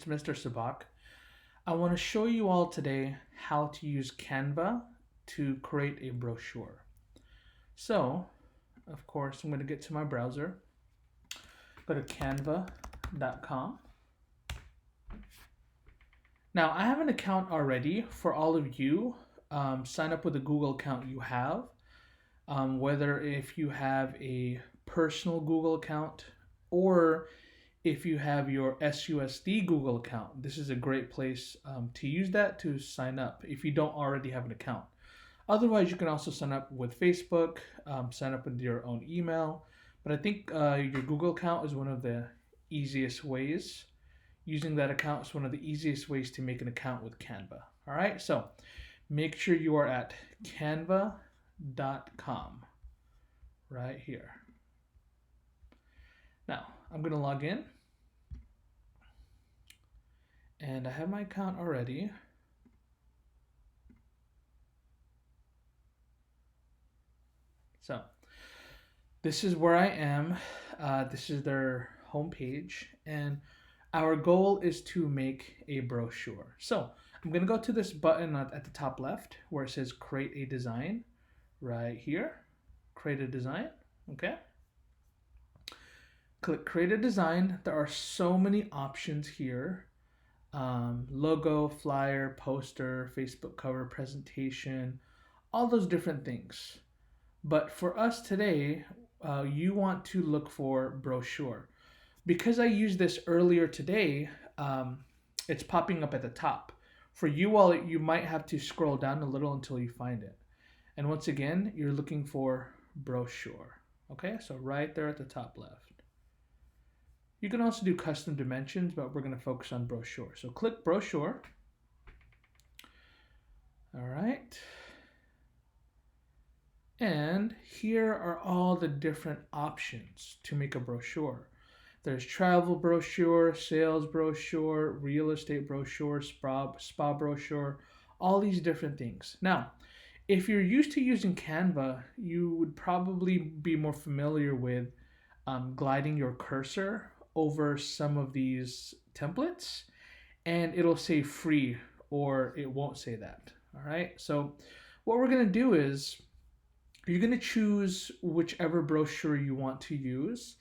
It's Mr. Sabac. I want to show you all today how to use Canva to create a brochure. So, of course, I'm going to get to my browser, go to canva.com. Now, I have an account already. For all of you, sign up with a Google account you have, whether if you have a personal Google account or if you have your SUSD Google account. This is a great place to use that to sign up if you don't already have an account. Otherwise, you can also sign up with Facebook, sign up with your own email. But I think your Google account is one of the easiest ways. Using that account is one of the easiest ways to make an account with Canva. All right, so make sure you are at canva.com right here. Now, I'm going to log in. And I have my account already. So, this is where I am. This is their homepage. And our goal is to make a brochure. So, I'm going to go to this button at the top left where it says Create a Design. Right here. Create a Design. Okay. Click Create a Design. There are so many options here. Logo, flyer, poster, Facebook cover, presentation, all those different things. But for us today, you want to look for brochure. Because I used this earlier today, it's popping up at the top. For you all, you might have to scroll down a little until you find it. And once again, you're looking for brochure. Okay, so right there at the top left. You can also do custom dimensions, but we're going to focus on brochure. So click brochure. All right. And here are all the different options to make a brochure. There's travel brochure, sales brochure, real estate brochure, spa brochure, all these different things. Now, if you're used to using Canva, you would probably be more familiar with gliding your cursor over some of these templates and it'll say free or it won't say that. All right, so what we're going to do is you're going to choose whichever brochure you want to use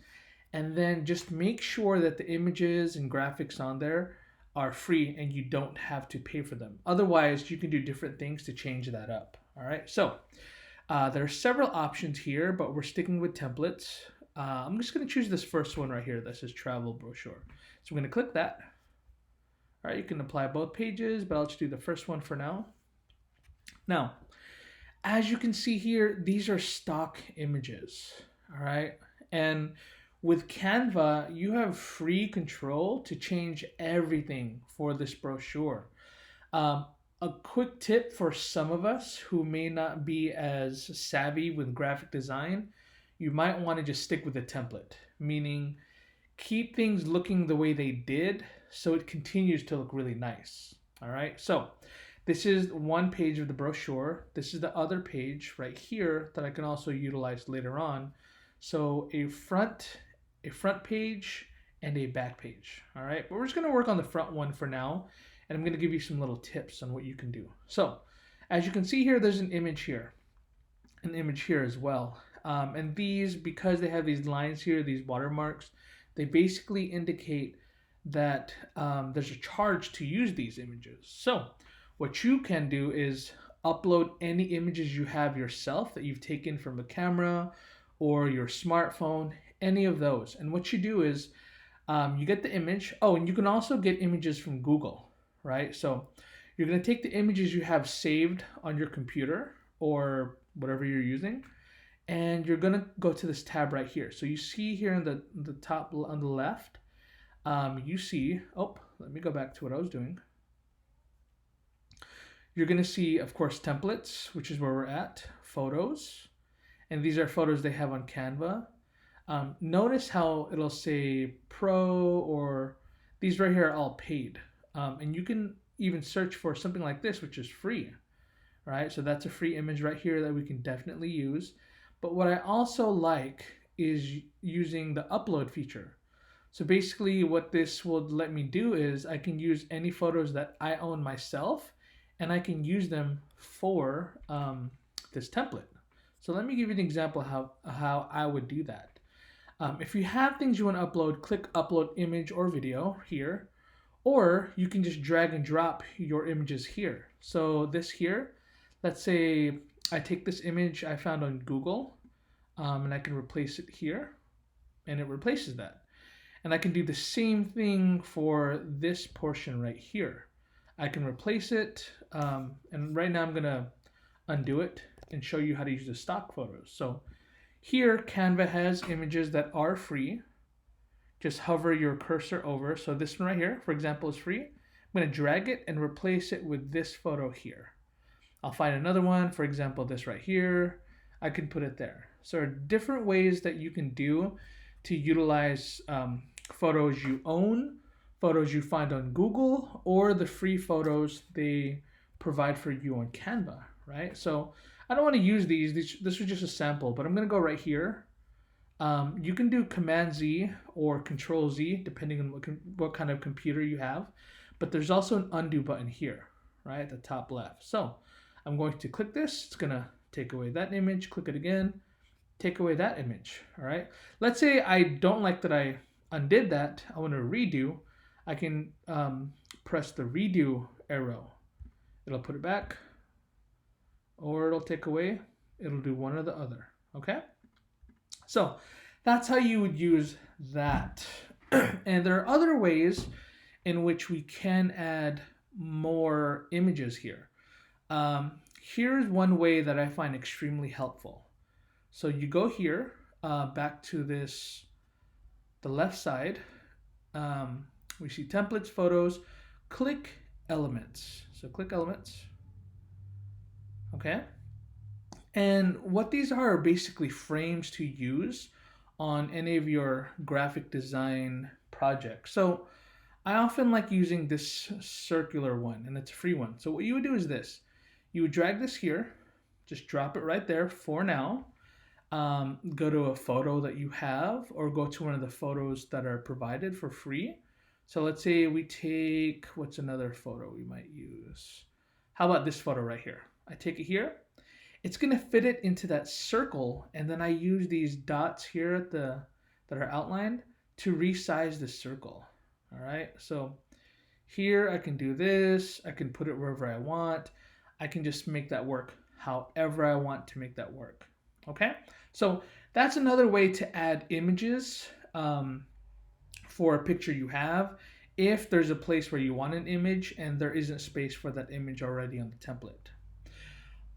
and then just make sure that the images and graphics on there are free and you don't have to pay for them. Otherwise, you can do different things to change that up. All right, so there are several options here, but we're sticking with templates. I'm just going to choose this first one right here that says travel brochure. So I'm going to click that. All right, you can apply both pages, but I'll just do the first one for now. Now, as you can see here, these are stock images. All right, and with Canva, you have free control to change everything for this brochure. A quick tip for some of us who may not be as savvy with graphic design, you might want to just stick with the template, meaning keep things looking the way they did so it continues to look really nice. All right, so this is one page of the brochure. This is the other page right here that I can also utilize later on. So a front page and a back page. All right, but we're just going to work on the front one for now, and I'm going to give you some little tips on what you can do. So as you can see here, there's an image here as well. And these, because they have these lines here, these watermarks, they basically indicate that there's a charge to use these images. So what you can do is upload any images you have yourself that you've taken from a camera or your smartphone, any of those. And what you do is you get the image. Oh, and you can also get images from Google, right? So you're going to take the images you have saved on your computer or whatever you're using, and you're going to go to this tab right here. So you see here in the top on the left, you see, oh, let me go back to what I was doing. You're going to see, of course, templates, which is where we're at, photos, and these are photos they have on Canva. Notice how it'll say pro, or these right here are all paid. And you can even search for something like this, which is free, right? So that's a free image right here that we can definitely use. But what I also like is using the upload feature. So basically what this will let me do is I can use any photos that I own myself, and I can use them for this template. So let me give you an example how I would do that. If you have things you want to upload, click upload image or video here, or you can just drag and drop your images here. So this here, let's say I take this image I found on Google, and I can replace it here, and it replaces that. And I can do the same thing for this portion right here. I can replace it, and right now I'm gonna undo it and show you how to use the stock photos. So here, Canva has images that are free. Just hover your cursor over. So this one right here, for example, is free. I'm gonna drag it and replace it with this photo here. I'll find another one, for example, this right here. I can put it there. So there are different ways that you can do to utilize photos you own, photos you find on Google, or the free photos they provide for you on Canva, right? So I don't want to use these. This was just a sample, but I'm going to go right here. You can do Command Z or Control Z, depending on what kind of computer you have. But there's also an undo button here, right, at the top left. So I'm going to click this. It's going to take away that image. Click it again. Take away that image, all right? Let's say I don't like that I undid that. I want to redo. I can press the redo arrow. It'll put it back, or it'll take away. It'll do one or the other, okay? So that's how you would use that. And there are other ways in which we can add more images here. Here's one way that I find extremely helpful. So you go here, back to this, the left side. We see templates, photos, click elements. So click elements, okay? And what these are basically frames to use on any of your graphic design projects. So I often like using this circular one, and it's a free one. So what you would do is this. You would drag this here, just drop it right there for now. Go to a photo that you have, or go to one of the photos that are provided for free. So let's say we take, what's another photo we might use? How about this photo right here? I take it here. It's going to fit it into that circle, and then I use these dots here at that are outlined to resize the circle. All right, so here I can do this. I can put it wherever I want. I can just make that work however I want to make that work. Okay, so that's another way to add images for a picture you have, if there's a place where you want an image and there isn't space for that image already on the template.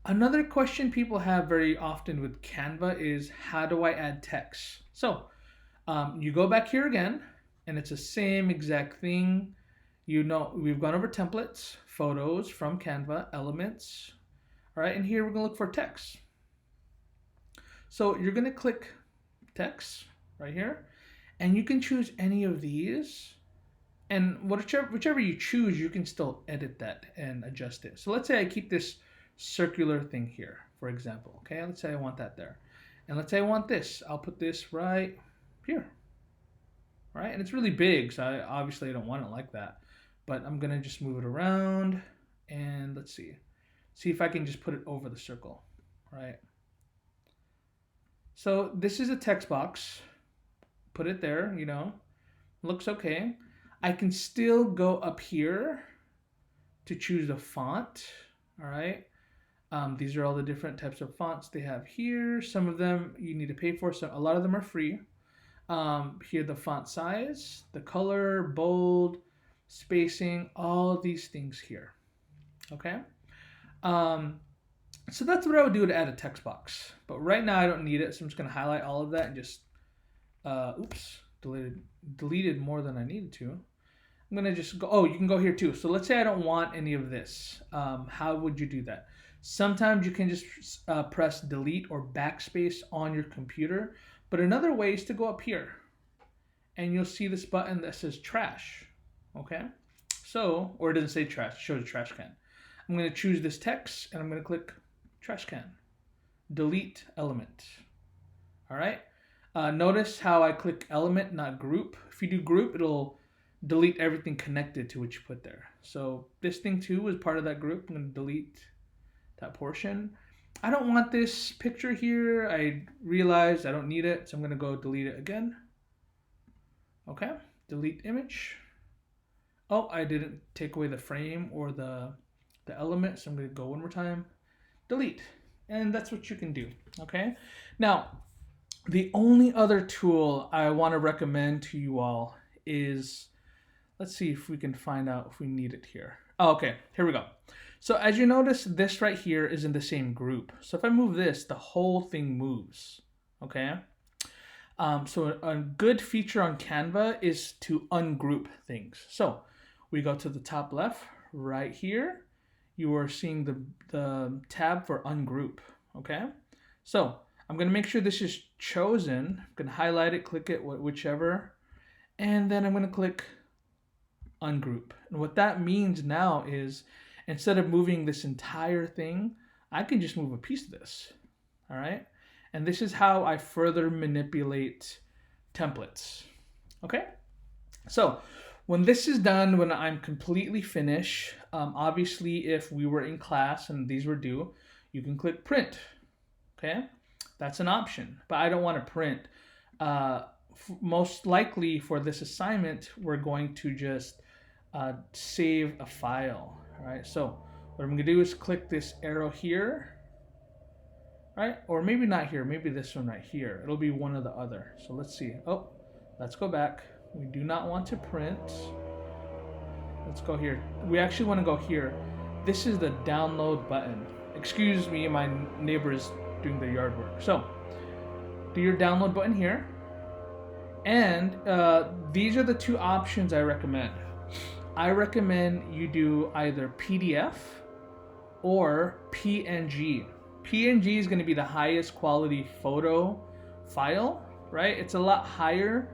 Another question people have very often with Canva is, how do I add text? So you go back here again, and it's the same exact thing. You know, we've gone over templates, photos from Canva, elements. All right, and here we're gonna look for text. So you're gonna click text right here, and you can choose any of these, and whichever you choose, you can still edit that and adjust it. So let's say I keep this circular thing here, for example. Okay, let's say I want that there, and let's say I want this. I'll put this right here. Right, and it's really big, so obviously I don't want it like that, but I'm gonna just move it around, and let's see if I can just put it over the circle, right? So this is a text box. Put it there, you know, looks okay. I can still go up here to choose a font, all right? These are all the different types of fonts they have here. Some of them you need to pay for, so a lot of them are free. Here, the font size, the color, bold, spacing, all these things here, okay? So that's what I would do to add a text box. But right now I don't need it, so I'm just gonna highlight all of that and just, oops, deleted more than I needed to. I'm gonna just go, oh, you can go here too. So let's say I don't want any of this. How would you do that? Sometimes you can just press delete or backspace on your computer. But another way is to go up here, and you'll see this button that says trash, okay? So, or it doesn't say trash, it shows a trash can. I'm gonna choose this text, and I'm gonna click trash can, delete element, all right? Notice how I click element, not group. If you do group, it'll delete everything connected to what you put there. So this thing too is part of that group. I'm going to delete that portion. I don't want this picture here. I realized I don't need it, so I'm going to go delete it again. Okay, delete image. Oh, I didn't take away the frame or the element, so I'm going to go one more time. Delete. And that's what you can do. Okay, now the only other tool I want to recommend to you all is, let's see if we can find out if we need it here. Oh, okay, here we go. So as you notice, this right here is in the same group. So if I move this, the whole thing moves, okay? So a good feature on Canva is to ungroup things. So we go to the top left, right here, you are seeing the tab for ungroup, okay? So I'm gonna make sure this is chosen. I'm gonna highlight it, click it, whichever, and then I'm gonna click ungroup. And what that means now is, instead of moving this entire thing, I can just move a piece of this, all right? And this is how I further manipulate templates, okay? So when this is done, when I'm completely finished, obviously if we were in class and these were due, you can click print, okay? That's an option, but I don't want to print. Most likely for this assignment, we're going to just save a file. All right, so what I'm gonna do is click this arrow here, right? Or maybe not here, maybe this one right here. It'll be one or the other. So let's see. Oh, let's go back. We do not want to print. Let's go here. We actually want to go here. This is the download button. Excuse me, my neighbor is doing the yard work. So do your download button here. And these are the two options I recommend. I recommend you do either PDF or PNG. PNG is going to be the highest quality photo file, right? It's a lot higher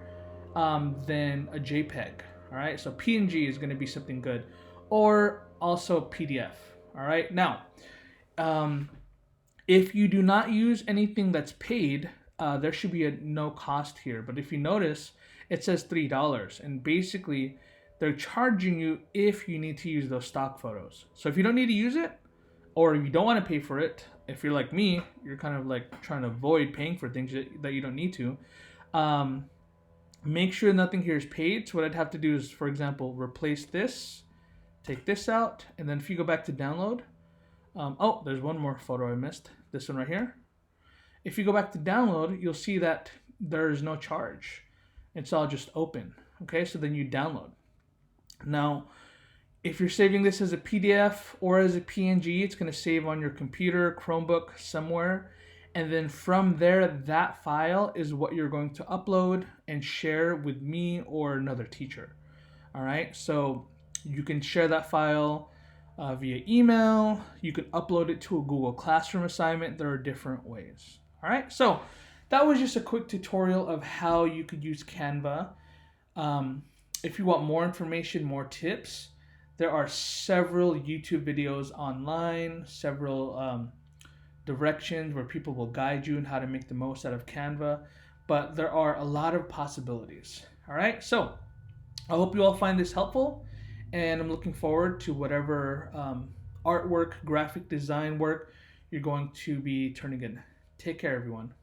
than a JPEG, all right? So PNG is going to be something good, or also PDF, all right? Now, if you do not use anything that's paid, there should be no cost here. But if you notice, it says $3, and basically they're charging you if you need to use those stock photos. So if you don't need to use it, or if you don't want to pay for it, if you're like me, you're kind of like trying to avoid paying for things that you don't need to, make sure nothing here is paid. So what I'd have to do is, for example, replace this, take this out, and then if you go back to download, oh, there's one more photo I missed, this one right here. If you go back to download, you'll see that there's no charge. It's all just open, okay? So then you download. Now, if you're saving this as a PDF or as a PNG, it's going to save on your computer, Chromebook, somewhere. And then from there, that file is what you're going to upload and share with me or another teacher. All right, so you can share that file via email. You can upload it to a Google Classroom assignment. There are different ways. All right, so that was just a quick tutorial of how you could use Canva. If you want more information, more tips, there are several YouTube videos online, several directions where people will guide you on how to make the most out of Canva, but there are a lot of possibilities. All right, so I hope you all find this helpful, and I'm looking forward to whatever artwork, graphic design work you're going to be turning in. Take care, everyone.